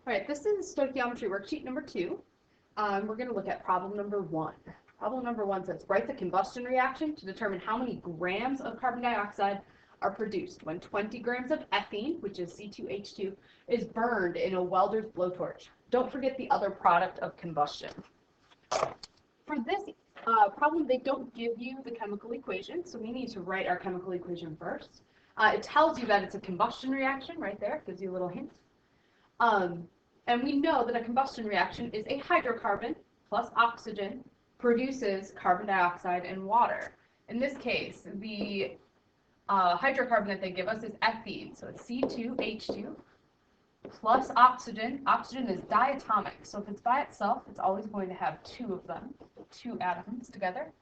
All right, this is stoichiometry worksheet number 2. We're going to look at problem number 1. Problem number 1 says, write the combustion reaction to determine how many grams of carbon dioxide are produced when 20 grams of ethene, which is C2H2, is burned in a welder's blowtorch. Don't forget the other product of combustion. For this problem, they don't give you the chemical equation, so we need to write our chemical equation first. It tells you that it's a combustion reaction right there, gives you a little hint. And we know that a combustion reaction is a hydrocarbon plus oxygen produces carbon dioxide and water. In this case, the hydrocarbon that they give us is ethene, so it's C2H2 plus oxygen. Oxygen is diatomic, so if it's by itself, it's always going to have two of them, two atoms together.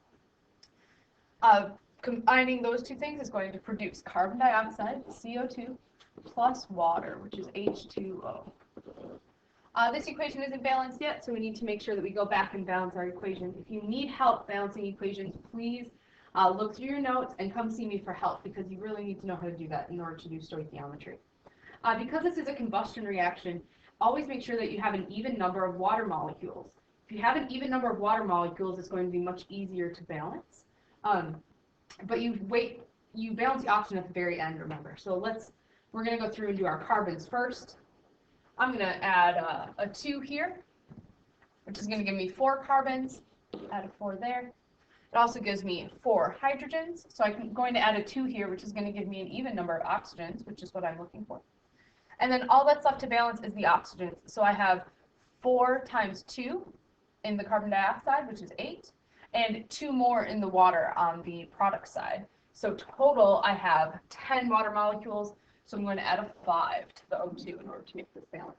Combining those two things is going to produce carbon dioxide, CO2, plus water, which is H2O. This equation isn't balanced yet, so we need to make sure that we go back and balance our equation. If you need help balancing equations, please look through your notes and come see me for help, because you really need to know how to do that in order to do stoichiometry. Because this is a combustion reaction, always make sure that you have an even number of water molecules. If you have an even number of water molecules, it's going to be much easier to balance. But you balance the oxygen at the very end, remember. So we're going to go through and do our carbons first. I'm going to add a 2 here, which is going to give me 4 carbons. Add a 4 there. It also gives me 4 hydrogens, so I'm going to add a 2 here, which is going to give me an even number of oxygens, which is what I'm looking for. And then all that's left to balance is the oxygens. So I have 4 times 2 in the carbon dioxide, which is 8, and 2 more in the water on the product side. So total, I have 10 water molecules. So I'm going to add a 5 to the O2 in order to make this balance.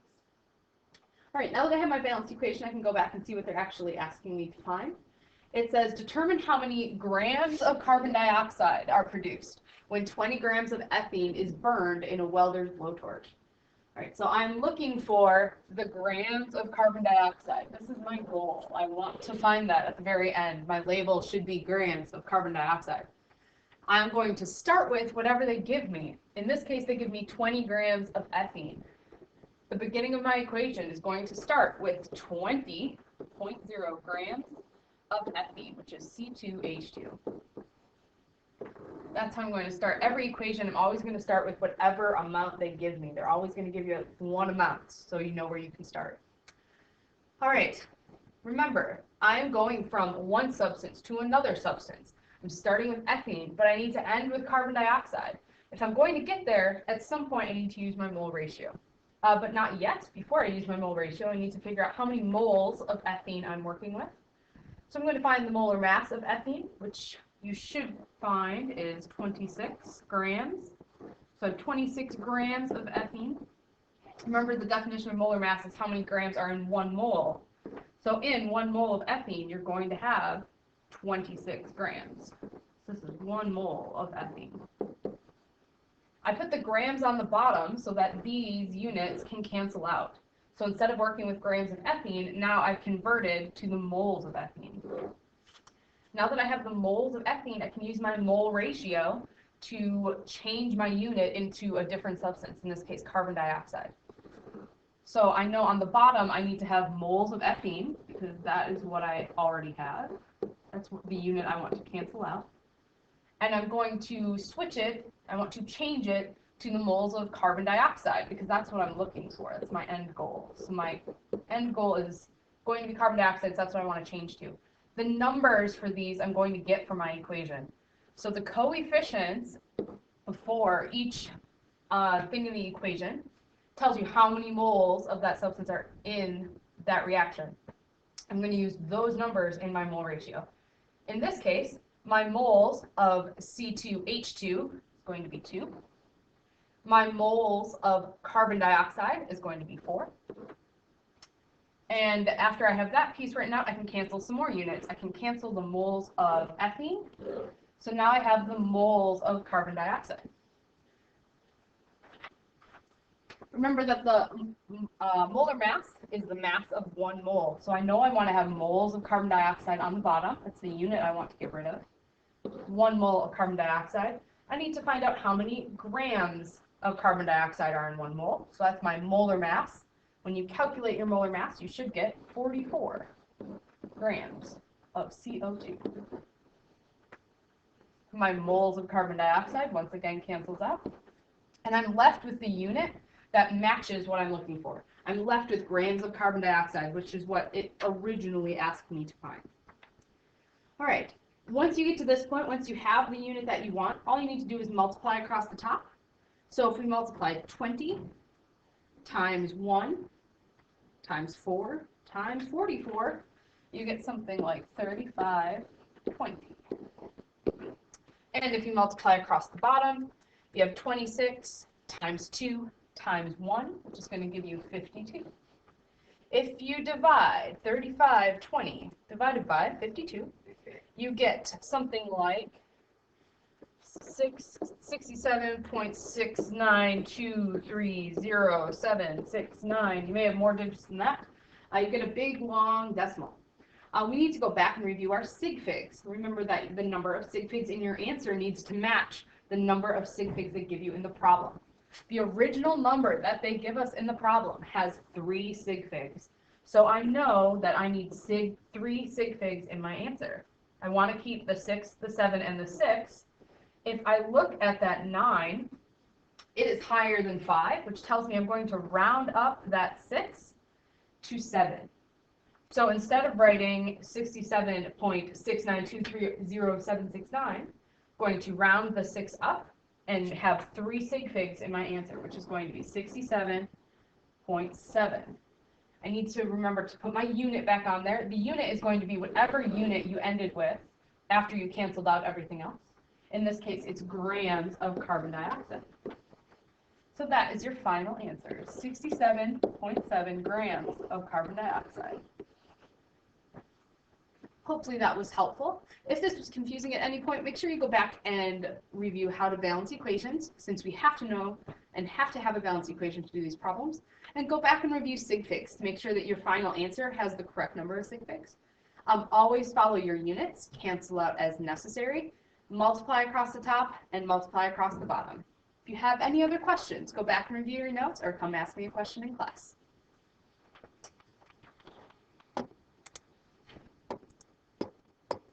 All right, now that I have my balanced equation, I can go back and see what they're actually asking me to find. It says, determine how many grams of carbon dioxide are produced when 20 grams of ethene is burned in a welder's blowtorch. All right, so I'm looking for the grams of carbon dioxide. This is my goal. I want to find that at the very end. My label should be grams of carbon dioxide. I'm going to start with whatever they give me. In this case, they give me 20 grams of ethene. The beginning of my equation is going to start with 20.0 grams of ethene, which is C2H2. That's how I'm going to start every equation. I'm always going to start with whatever amount they give me. They're always going to give you one amount, so you know where you can start. All right, remember, I'm going from one substance to another substance. I'm starting with ethene, but I need to end with carbon dioxide. If I'm going to get there, at some point I need to use my mole ratio. But not yet. Before I use my mole ratio, I need to figure out how many moles of ethene I'm working with. So I'm going to find the molar mass of ethene, which you should find is 26 grams. So 26 grams of ethene. Remember, the definition of molar mass is how many grams are in 1 mole. So in 1 mole of ethene, you're going to have 26 grams. This is 1 mole of ethene. I put the grams on the bottom so that these units can cancel out. So instead of working with grams of ethene, now I've converted to the moles of ethene. Now that I have the moles of ethene, I can use my mole ratio to change my unit into a different substance, in this case carbon dioxide. So I know on the bottom I need to have moles of ethene, because that is what I already have. That's the unit I want to cancel out. And I'm going to switch it, I want to change it to the moles of carbon dioxide, because that's what I'm looking for. That's my end goal. So my end goal is going to be carbon dioxide, so that's what I want to change to. The numbers for these I'm going to get from my equation. So the coefficients for each thing in the equation tells you how many moles of that substance are in that reaction. I'm going to use those numbers in my mole ratio. In this case, my moles of C2H2 is going to be 2. My moles of carbon dioxide is going to be 4. And after I have that piece written out, I can cancel some more units. I can cancel the moles of ethene. So now I have the moles of carbon dioxide. Remember that the molar mass is the mass of 1 mole. So I know I want to have moles of carbon dioxide on the bottom. That's the unit I want to get rid of. 1 mole of carbon dioxide. I need to find out how many grams of carbon dioxide are in 1 mole. So that's my molar mass. When you calculate your molar mass, you should get 44 grams of CO2. My moles of carbon dioxide once again cancels out. And I'm left with the unit that matches what I'm looking for. I'm left with grams of carbon dioxide, which is what it originally asked me to find. All right, once you get to this point, once you have the unit that you want, all you need to do is multiply across the top. So if we multiply 20 times 1 times 4 times 44, you get something like 35.20. And if you multiply across the bottom, you have 26 times 2 times 1, which is going to give you 52. If you divide 35.20 divided by 52, you get something like 67.69230769. You may have more digits than that. You get a big, long decimal. We need to go back and review our sig figs. Remember that the number of sig figs in your answer needs to match the number of sig figs they give you in the problem. The original number that they give us in the problem has 3 sig figs. So I know that I need 3 sig figs in my answer. I want to keep the 6, the 7, and the 6. If I look at that 9, it is higher than 5, which tells me I'm going to round up that 6 to 7. So instead of writing 67.69230769, I'm going to round the 6 up and have 3 sig figs in my answer, which is going to be 67.7. I need to remember to put my unit back on there. The unit is going to be whatever unit you ended with after you canceled out everything else. In this case, it's grams of carbon dioxide. So that is your final answer, 67.7 grams of carbon dioxide. Hopefully that was helpful. If this was confusing at any point, make sure you go back and review how to balance equations, since we have to know and have to have a balanced equation to do these problems, and go back and review sig figs to make sure that your final answer has the correct number of sig figs. Always follow your units, cancel out as necessary, multiply across the top, and multiply across the bottom. If you have any other questions, go back and review your notes or come ask me a question in class.